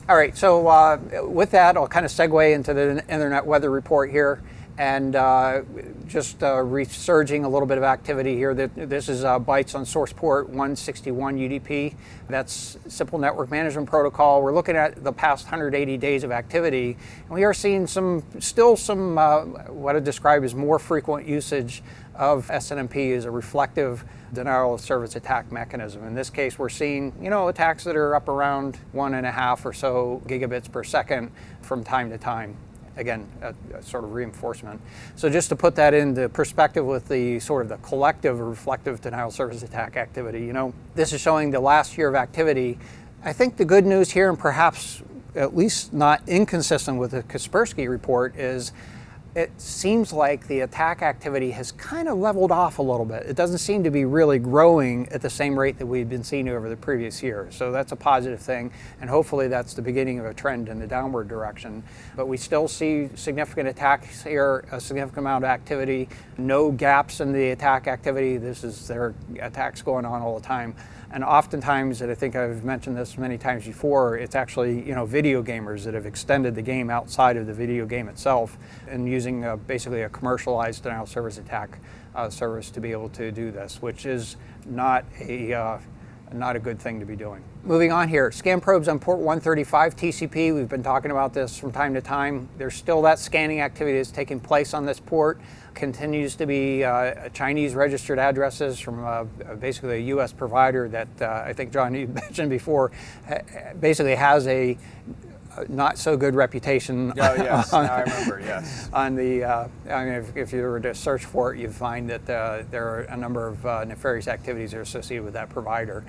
All right, so with that, I'll kind of segue into the internet weather report here, and just resurging a little bit of activity here. This is bytes on source port 161 UDP. That's Simple Network Management Protocol. We're looking at the past 180 days of activity, and we are seeing still some what I describe as more frequent usage of SNMP as a reflective denial of service attack mechanism. In this case, we're seeing, attacks that are up around 1.5 or so gigabits per second from time to time. Again, a sort of reinforcement. So just to put that into perspective with the sort of the collective reflective denial of service attack activity, this is showing the last year of activity. I think the good news here, and perhaps at least not inconsistent with the Kaspersky report, is it seems like the attack activity has kind of leveled off a little bit. It doesn't seem to be really growing at the same rate that we've been seeing over the previous year. So that's a positive thing, and hopefully that's the beginning of a trend in the downward direction. But we still see significant attacks here, a significant amount of activity, no gaps in the attack activity. There are attacks going on all the time. And oftentimes, and I think I've mentioned this many times before, it's actually video gamers that have extended the game outside of the video game itself and using basically a commercialized denial of service attack service to be able to do this, which is not a good thing to be doing. Moving on here, scan probes on port 135 TCP. We've been talking about this from time to time. There's still that scanning activity that's taking place on this port. Continues to be Chinese registered addresses from basically a U.S. provider that I think, John, you mentioned before, basically has a not so good reputation. Oh, yes, now I remember, yes. On the, if you were to search for it, you'd find that there are a number of nefarious activities that are associated with that provider.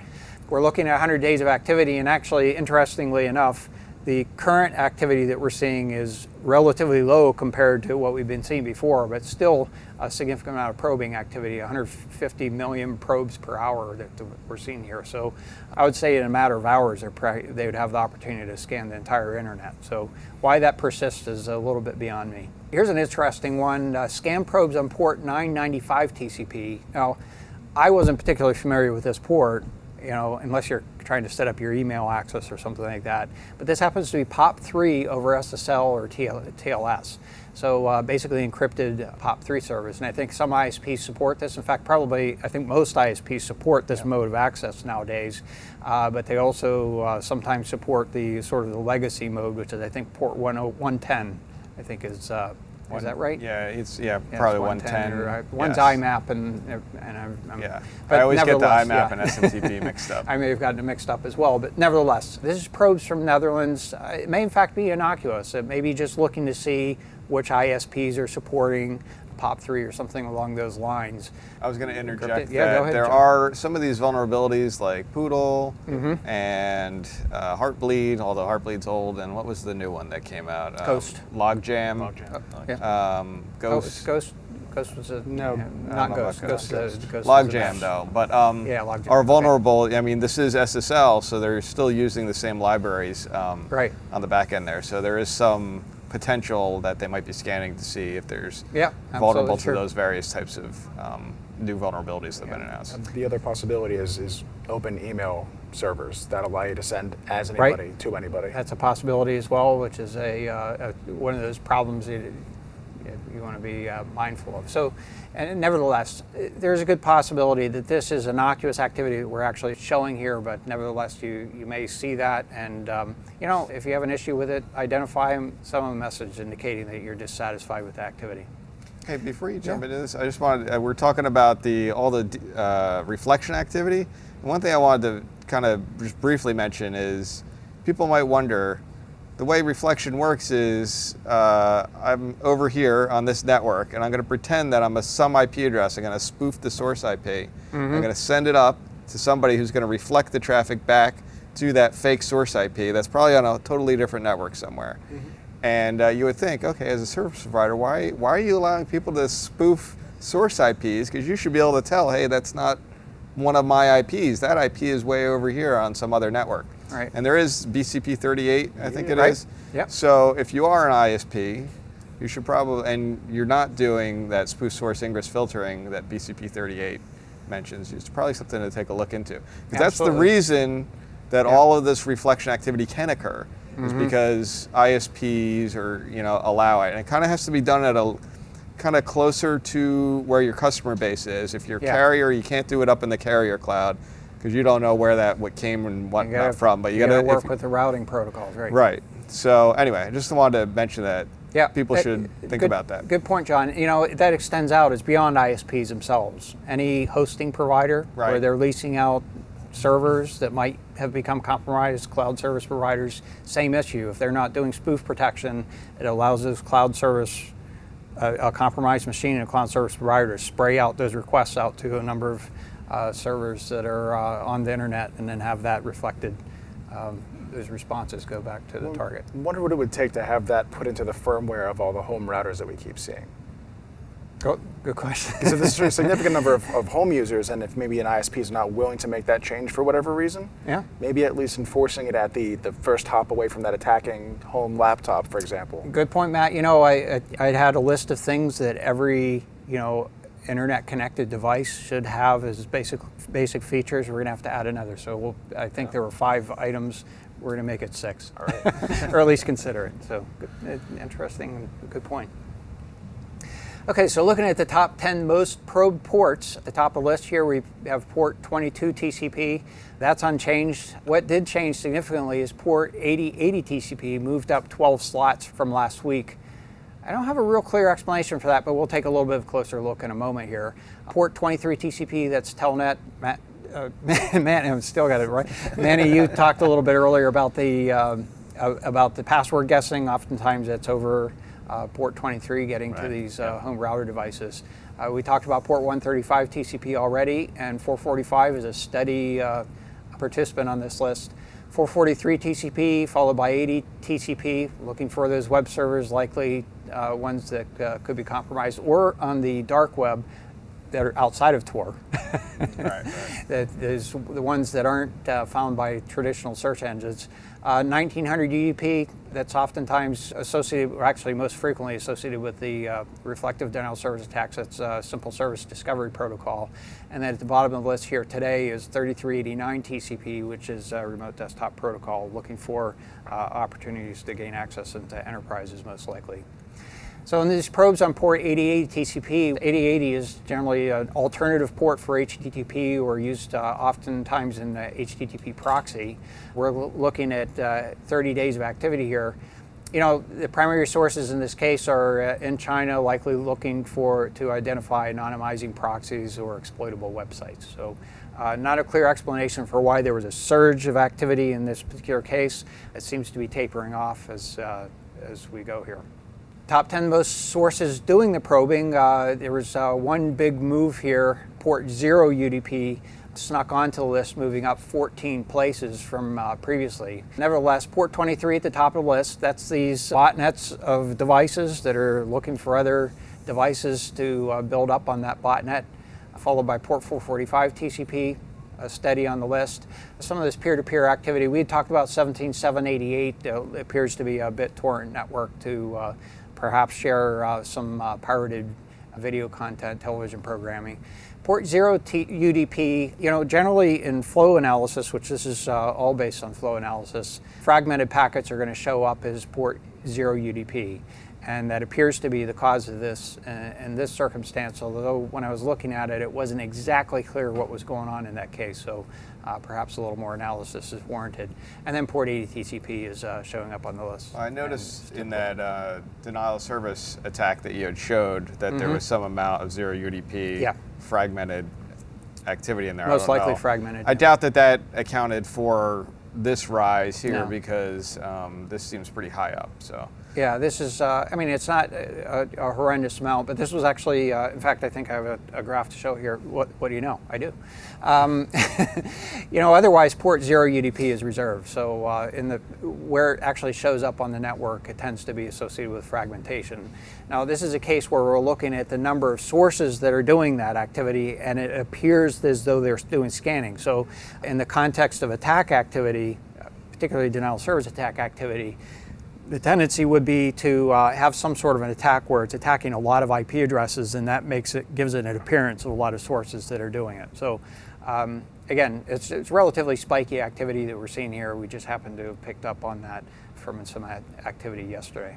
We're looking at 100 days of activity, and actually, interestingly enough, the current activity that we're seeing is relatively low compared to what we've been seeing before, but still a significant amount of probing activity, 150 million probes per hour that we're seeing here. So I would say in a matter of hours, they would have the opportunity to scan the entire internet. So why that persists is a little bit beyond me. Here's an interesting one, scan probes on port 995 TCP. Now, I wasn't particularly familiar with this port, unless you're trying to set up your email access or something like that. But this happens to be POP3 over SSL or TLS. So basically encrypted POP3 service. And I think some ISPs support this. In fact, I think most ISPs support this mode of access nowadays. But they also sometimes support the sort of the legacy mode, which is I think port 110, I think is that right? Yeah, probably 110. One's IMAP and yeah. I always get the IMAP and SMTP mixed up. I may have gotten it mixed up as well, but nevertheless, this is probes from Netherlands. It may in fact be innocuous. It may be just looking to see which ISPs are supporting POP3 or something along those lines. I was going to interject go ahead, there John. are some of these vulnerabilities like Poodle and Heartbleed, although Heartbleed's old, and what was the new one that came out? Ghost. Logjam. Ghost was not Ghost. Ghost Logjam though, but Logjam are vulnerable. I mean, this is SSL, so they're still using the same libraries on the back end there. So there is some potential that they might be scanning to see if there's vulnerable to those various types of new vulnerabilities that have been announced. The other possibility is open email servers that allow you to send as anybody to anybody. That's a possibility as well, which is one of those problems you want to be mindful of. So, and nevertheless, there's a good possibility that this is innocuous activity that we're actually showing here, but nevertheless, you may see that, and if you have an issue with it, identify some message indicating that you're dissatisfied with the activity. Hey, before you jump into this, I just wanted, we're talking about all the reflection activity. And one thing I wanted to kind of just briefly mention is people might wonder, the way reflection works is I'm over here on this network and I'm going to pretend that I'm some IP address. I'm going to spoof the source IP. I'm going to send it up to somebody who's going to reflect the traffic back to that fake source IP that's probably on a totally different network somewhere. And you would think, okay, as a service provider, why are you allowing people to spoof source IPs? Because you should be able to tell, hey, that's not one of my IPs. That IP is way over here on some other network. Right. And there is BCP 38, I think it is. Yep. So if you are an ISP, you should probably, and you're not doing that spoof source ingress filtering that BCP 38 mentions, it's probably something to take a look into. Because that's the reason that all of this reflection activity can occur, is because ISPs or allow it, and it kind of has to be done at a kind of closer to where your customer base is. If you're carrier, you can't do it up in the carrier cloud because you don't know where what came and what not from. But you got to work with the routing protocols, right? Right. So anyway, I just wanted to mention that. Yeah, people should think about that. Good point, John. That extends out. It's beyond ISPs themselves. Any hosting provider where they're leasing out servers that might have become compromised, cloud service providers, same issue. If they're not doing spoof protection, it allows those cloud service, a compromised machine and a cloud service provider to spray out those requests out to a number of servers that are on the internet, and then have that reflected. Those responses go back to the target. I wonder what it would take to have that put into the firmware of all the home routers that we keep seeing. Good question. So there's a significant number of home users, and if maybe an ISP is not willing to make that change for whatever reason, maybe at least enforcing it at the first hop away from that attacking home laptop, for example. Good point, Matt. I had a list of things that every internet connected device should have as basic features. We're going to have to add another. So I think there were 5 items. We're going to make it 6, all right. or at least consider it. So interesting, good point. Okay, so looking at the top 10 most probed ports, at the top of the list here we have port 22 TCP. That's unchanged. What did change significantly is port 8080 TCP moved up 12 slots from last week. I don't have a real clear explanation for that, but we'll take a little bit of a closer look in a moment here. Port 23 TCP, that's Telnet. Manny, I've still got it right. Manny, you talked a little bit earlier about the password guessing. Oftentimes that's over port 23 getting to these home router devices. We talked about port 135 TCP already, and 445 is a steady participant on this list. 443 TCP followed by 80 TCP, looking for those web servers, likely ones that could be compromised, or on the dark web that are outside of Tor. That is the ones that aren't found by traditional search engines. 1900 UDP, that's oftentimes associated, or actually most frequently associated with the reflective denial of service attacks. That's simple service discovery protocol. And then at the bottom of the list here today is 3389 TCP, which is a remote desktop protocol, looking for opportunities to gain access into enterprises most likely. So in these probes on port 8080 TCP, 8080 is generally an alternative port for HTTP, or used oftentimes in the HTTP proxy. We're looking at 30 days of activity here. The primary sources in this case are in China, likely looking to identify anonymizing proxies or exploitable websites. So not a clear explanation for why there was a surge of activity in this particular case. It seems to be tapering off as we go here. Top 10 most sources doing the probing. There was one big move here. Port 0 UDP snuck onto the list, moving up 14 places from previously. Nevertheless, port 23 at the top of the list. That's these botnets of devices that are looking for other devices to build up on that botnet, followed by port 445 TCP. Steady on the list. Some of this peer-to-peer activity, we had talked about 17788. It appears to be a BitTorrent network to perhaps share some pirated video content, television programming. Port 0 UDP, generally in flow analysis, which this is all based on flow analysis, fragmented packets are going to show up as port 0 UDP. And that appears to be the cause of this in this circumstance, although when I was looking at it, it wasn't exactly clear what was going on in that case. So perhaps a little more analysis is warranted. And then port 80 TCP is showing up on the list. I noticed in that denial of service attack that you had showed that there was some amount of 0 UDP fragmented activity in there. Most likely fragmented. I doubt that accounted for this rise here because this seems pretty high up. So. Yeah, this is, it's not a horrendous amount, but this was actually, in fact, I think I have a graph to show here. What do you know? I do. Otherwise, port 0 UDP is reserved. So where it actually shows up on the network, it tends to be associated with fragmentation. Now, this is a case where we're looking at the number of sources that are doing that activity, and it appears as though they're doing scanning. So in the context of attack activity, particularly denial of service attack activity, the tendency would be to have some sort of an attack where it's attacking a lot of IP addresses, and that gives it an appearance of a lot of sources that are doing it. So again, it's relatively spiky activity that we're seeing here. We just happened to have picked up on that from some activity yesterday.